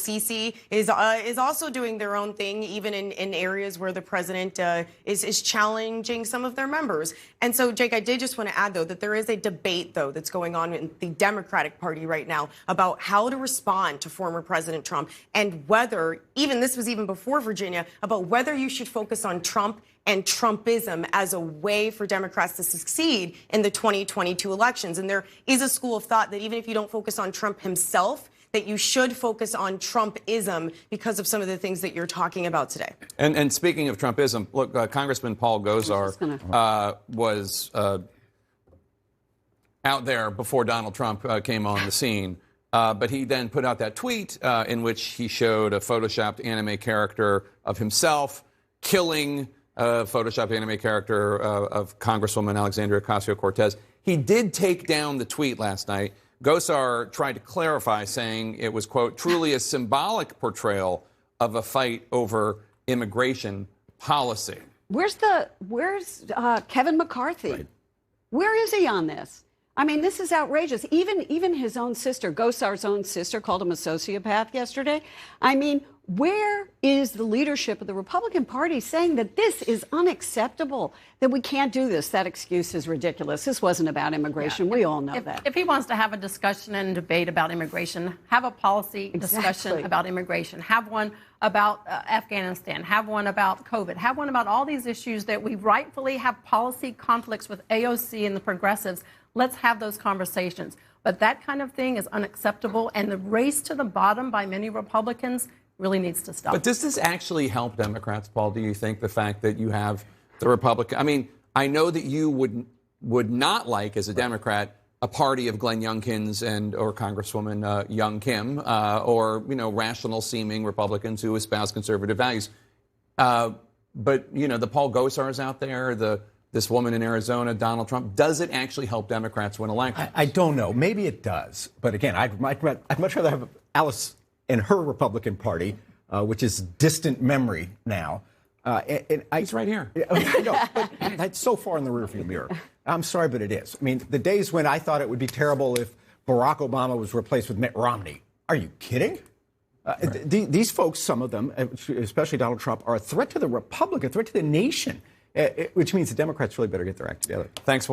Sisi is also doing their own thing, even in areas where the president is challenging some of their members. And so, Jake, I did just want to add, though, that there is a debate, though, that's going on in the Democratic Party right now about how to respond to former President Trump and whether, this was even before Virginia, about whether you should focus on Trump and Trumpism as a way for Democrats to succeed in the 2022 elections. And there is a school of thought that even if you don't focus on Trump himself, that you should focus on Trumpism because of some of the things that you're talking about today. And speaking of Trumpism, look, Congressman Paul Gosar was out there before Donald Trump came on the scene. But he then put out that tweet in which he showed a photoshopped anime character of himself killing a photoshopped anime character of Congresswoman Alexandria Ocasio-Cortez. He did take down the tweet last night. Gosar tried to clarify, saying it was, quote, truly a symbolic portrayal of a fight over immigration policy. Where's Kevin McCarthy? Right. Where is he on this? I mean, this is outrageous. Even his own sister, Gosar's own sister, called him a sociopath yesterday. I mean, where is the leadership of the Republican Party saying that this is unacceptable, that we can't do this? That excuse is ridiculous. This wasn't about immigration. We all know that. If he wants to have a discussion and debate about immigration, have a policy discussion about immigration. Have one about Afghanistan. Have one about COVID. Have one about all these issues that we rightfully have policy conflicts with AOC and the progressives. Let's have those conversations. But that kind of thing is unacceptable, and the race to the bottom by many Republicans really needs to stop. But does this actually help Democrats, Paul, do you think, the fact that you have the Republican? I mean, I know that you would not like, as a Democrat, a party of Glenn Youngkins or Congresswoman Young Kim or, rational-seeming Republicans who espouse conservative values. But, the Paul Gosars out there, this woman in Arizona, Donald Trump, does it actually help Democrats win elections? I don't know. Maybe it does. But again, I'd much rather have Alice and her Republican Party, which is distant memory now. He's right here. I know, but that's so far in the rearview mirror. I'm sorry, but it is. I mean, the days when I thought it would be terrible if Barack Obama was replaced with Mitt Romney. Are you kidding? Right. These folks, some of them, especially Donald Trump, are a threat to the Republic, a threat to the nation, which means the Democrats really better get their act together. Thanks.